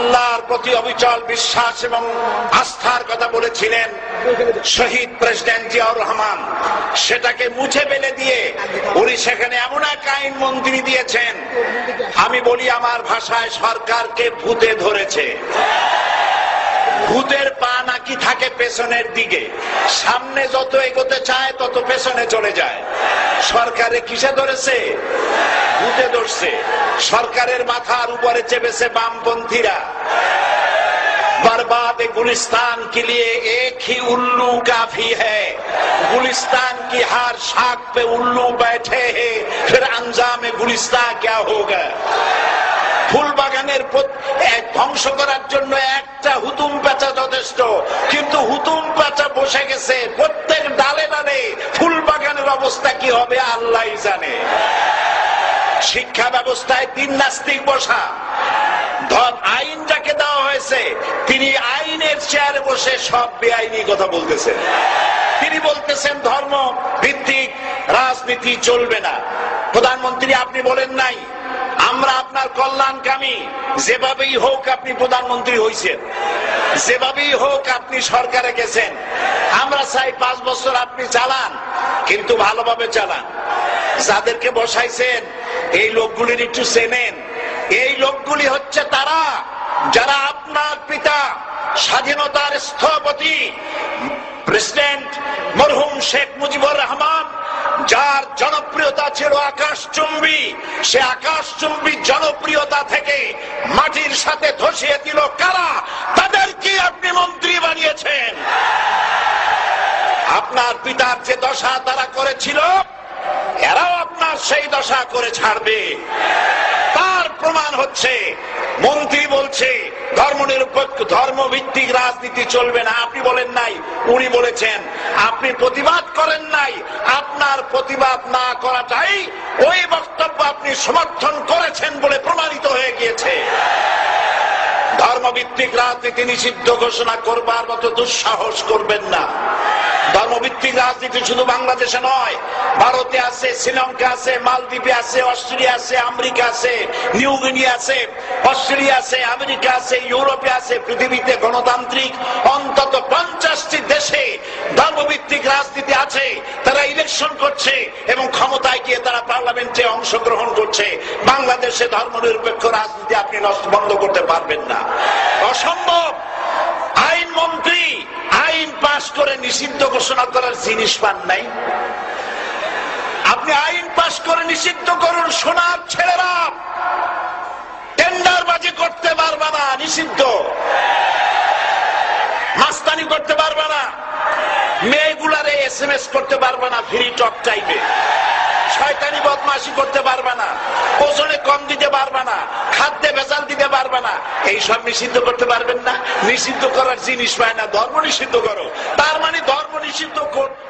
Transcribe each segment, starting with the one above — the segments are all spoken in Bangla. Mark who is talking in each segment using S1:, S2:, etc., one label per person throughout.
S1: আল্লাহর প্রতি অবিচল বিশ্বাস এবং আস্থার কথা বলেছিলেন শহীদ প্রেসিডেন্ট জিয়াউর রহমান, সেটাকে মুছে ফেলে দিয়ে উনি সেখানে এমন এক আইন মন্ত্রী দিয়েছেন, আমি বলি আমার ভাষায় সরকারকে ভূতে ধরেছে। ভূতের পা নাকি থাকে পেছনের দিকে, সামনে যত এগোতে চায় তত পেছনে চলে যায়। সরকারে কিসে ধরেছে? ভূতে ধরছে। সরকারের মাথার উপরে চেপেছে বামপন্থীরা। बर्बाद गुलिस्तान के लिए एक ही उल्लू काफी है, गुलिस्तान की हर शाख पे उल्लू बैठे हैं, फिर अंजाम गुलिस्तान क्या होगा। ফুল বাগানের ধ্বংস করার জন্য একটা হুতুম পেঁচা যথেষ্ট, কিন্তু হুতুম পেঁচা বসে গেছে প্রত্যেক ডালে ডালে। ফুল বাগানের অবস্থা কি হবে আল্লাহই জানে। শিক্ষা ব্যবস্থায় তিন নাস্তিক বসা। আইন যাকে দেওয়া হয়েছে তিনি আইনের চেয়ারে বসে সব বেআইনি কথা বলতেছেন। তিনি বলতেছেন ধর্ম ভিত্তিক রাজনীতি চলবে না। প্রধানমন্ত্রী আপনি বলেন নাই আমরা আপনার কল্যাণকামী, যেভাবেই হোক আপনি প্রধানমন্ত্রী হয়েছেন, যেভাবেই হোক আপনি সরকারে গেছেন, আমরা চাই 5 বছর আপনি চালান, কিন্তু ভালোভাবে চালান। যাদেরকে বসাইছেন এই লোকগুলির একটু চেনেন। এই লোকগুলি হচ্ছে তারা যারা আপনার পিতা স্বাধীনতার স্থপতি প্রেসিডেন্ট মরহুম শেখ মুজিবুর রহমান, যার জনপ্রিয়তা ছিল আকাশচুম্বী, সে আকাশচুম্বী জনপ্রিয়তা থেকে মাটির সাথে ধসিয়ে দিল কারা? তাদেরকে আপনি মন্ত্রী বানিয়েছেন। আপনার পিতার যে দশা তারা করেছিল, এরাও আপনার সেই দশা করে ছাড়বে। তার প্রমাণ হচ্ছে মন্ত্রী বলছে ধর্মনিরপেক্ষ ধর্মভিত্তিক রাজনীতি চলবে না। আপনি বলেন নাই, উনি বলেছেন। আপনি প্রতিবাদ করেন নাই। আপনার প্রতিবাদ না করাটাই ওই বক্তব্য আপনি সমর্থন করেছেন বলে প্রমাণিত হয়ে গিয়েছে। ধর্মভিত্তিক রাজনীতি নিষিদ্ধ ঘোষণা করবার মতো দুঃসাহস করবেন না। ধর্মভিত্তিক রাজনীতি শুধু বাংলাদেশে নয়, ভারতে আছে, শ্রীলঙ্কা আছে, মালদ্বীপে আছে, অস্ট্রেলিয়া আছে, আমেরিকা আছে, নিউ গিনি আছে, অস্ট্রেলিয়া আছে, আমেরিকা আছে, ইউরোপে আছে। পৃথিবীতে গণতান্ত্রিক অন্তত 50টি দেশে ধর্মভিত্তিক রাজনীতি আছে। তারা ইলেকশন করছে এবং ক্ষমতায় গিয়ে তারা পার্লামেন্টে অংশগ্রহণ করছে। বাংলাদেশে ধর্মনিরপেক্ষ রাজনীতি আপনি বন্ধ করতে পারবেন না, অসম্ভব। আইন মন্ত্রী আইন পাশ করে নিষিদ্ধ ঘোষণা করার জিনিস পান নাই। আপনি আইন পাশ করে নিষিদ্ধ করুন, সোনার ছেলেরা টেন্ডারবাজি করতে পারবে না, নিষিদ্ধ। মাস্তানি করতে পারবে না, মেয়েগুলারে SMS করতে পারবে না ফ্রি টক চাইবে, শয়তানি বদমাশি করতে পারবে না, ওজনে কম দিতে পারবে না, খাদ্যে ভেজাল দিতে পারবে না। এইসব নিষিদ্ধ করতে পারবেন না। নিষিদ্ধ করার জিনিস পায় না, ধর্ম নিষিদ্ধ করো। তার মানে ধর্ম নিষিদ্ধ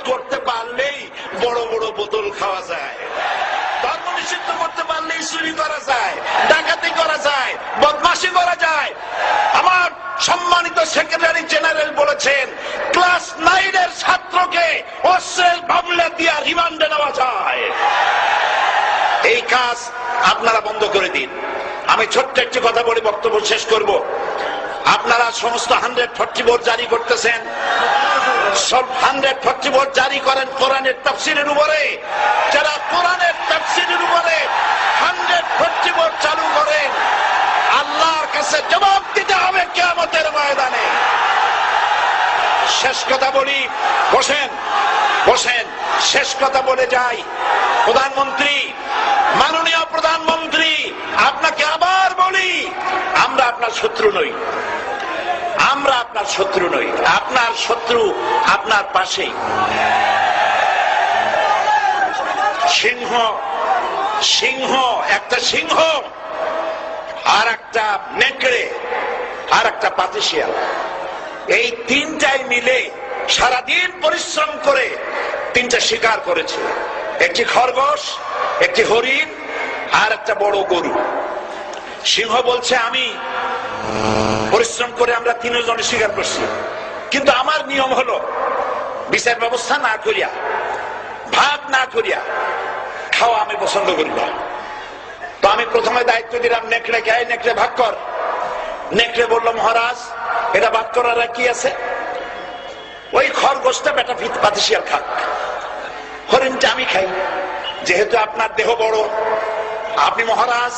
S1: করতে পারলেই বড় বড় বোতল খাওয়া যায়। ধর্ম নিষিদ্ধ করতে পারলেই চুরি করা যায়, ডাকাতি করা যায়, বদমাশি করা যায়। আমার সম্মানিত সেক্রেটারি জেনারেল বলেছেন ক্লাস 9 এর ছাত্রকে অস্ত্রের মামলা দিয়ে রিমান্ডে নেওয়া যায়। এই কাজ আপনারা বন্ধ করে দিন। আমি ছোট্ট একটি কথা বলে বক্তব্য শেষ করব। আপনারা সমস্ত 144 জারি করতেছেন, সব 144 জারি করেন কোরআনের তাফসীরের উপরে। যারা কোরআনের তাফসীরের উপরে 144 চালু করেন, আল্লাহর কাছে জবাব দিতে হবে কিয়ামতের ময়দানে। শেষ কথা বলি, বসেন বসেন, শেষ কথা বলে যাই। প্রধানমন্ত্রী, মাননীয় প্রধানমন্ত্রী, আপনাকে আবার বলি, আমরা আপনার শত্রু নই, আমরা আপনার শত্রু নই। আপনার শত্রু আপনার পাশেই। সিংহ, সিংহ, একটা সিংহ আর একটা নেকড়ে আর একটা পাতিশিয়াল, এই তিনটাই মিলে সারাদিন পরিশ্রম করে তিনটা শিকার করেছে। একটি খরগোশ, একটি হরিণ আর একটা বড় গরু। সিংহ বলছে আমি পরিশ্রম করে আমরা তিনজনে শিকার করছি, কিন্তু আমার নিয়ম হলো বিচার ব্যবস্থা না করিয়া, ভাগ না করিয়া খাওয়া আমি পছন্দ করি না। তো আমি প্রথমে দায়িত্ব দিলাম নেকড়েকে, নেকড়ে ভাগ কর। নেকড়ে বলল, মহারাজ এটা বাদ করার কি আছে, ওই খরগোশটা বেটা পাতিশিয়াল খাক, হরিণটা আমি খাই, যেহেতু আপনার দেহ বড়, আপনি মহারাজ,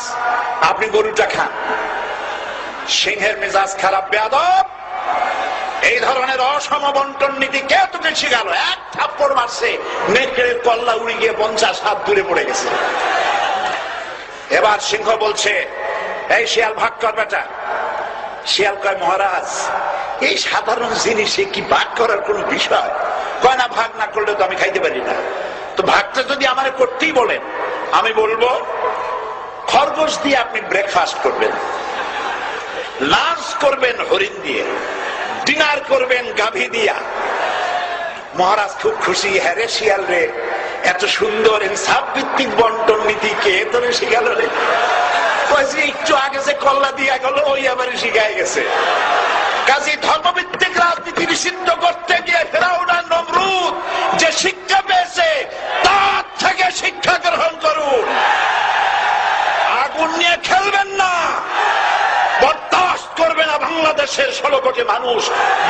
S1: আপনি গরুটা খান। সিংহের মেজাজ খারাপ, বেয়াদব, এই ধরনের অসম বন্টন নীতি কে তোকে শিখালো? এক থাপ্পড় মারছে, নেকড়ের কল্লা উড়ে গিয়ে 50 হাত দূরে পড়ে গেছে। এবার সিংহ বলছে, এই শিয়াল ভাগ কর বেটা। শিয়াল কয়, মহারাজ এই সাধারণ জিনিসে কি ভাগ করার কোন বিষয়? কয় না, ভাগ না করলে তো আমি খাইতে পারি না। তো ভাগটা যদি আমার করতেই বলেন, আমি বলবো খরগোশ দিয়ে আপনি ব্রেকফাস্ট করবেন, লাঞ্চ করবেন হরিণ দিয়ে, ডিনার করবেন গাভী দিয়া। মহারাজ খুব খুশি, হ্যাঁ রে শিয়াল রে, এত সুন্দর ইনসাফ ভিত্তিক বন্টন নীতি কে তোরে শিখাল রে? একটু আগে যে কল্লা দিয়া গেল ওই আবার শিখাই গেছে। কাজী ধর্মভিত্তিক রাজনীতি নিষিদ্ধ করতে গিয়ে ফেরাউন আর নমরুদ যে শিক্ষা পেয়েছে তার থেকে শিক্ষা গ্রহণ করুন। আগুন নিয়ে খেলবেন না, বরদাস্ত করবে না বাংলাদেশের 16 কোটি মানুষ।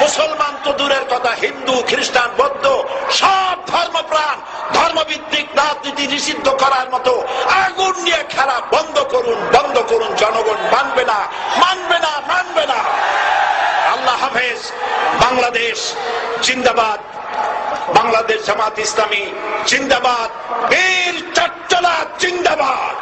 S1: মুসলমান তো দূরের কথা, হিন্দু, খ্রিস্টান, বৌদ্ধ সব ধর্মপ্রাণ ধর্মভিত্তিক রাজনীতি নিষিদ্ধ করার মতো আগুন নিয়ে খেলা বন্ধ করুন, বন্ধ করুন। জনগণ মানবে না, মানবে না, মানবে না। আল্লাহ হাফেজ। বাংলাদেশ জিন্দাবাদ, বাংলাদেশ জামাত ইসলামী জিন্দাবাদ, বীর চট্টলা জিন্দাবাদ।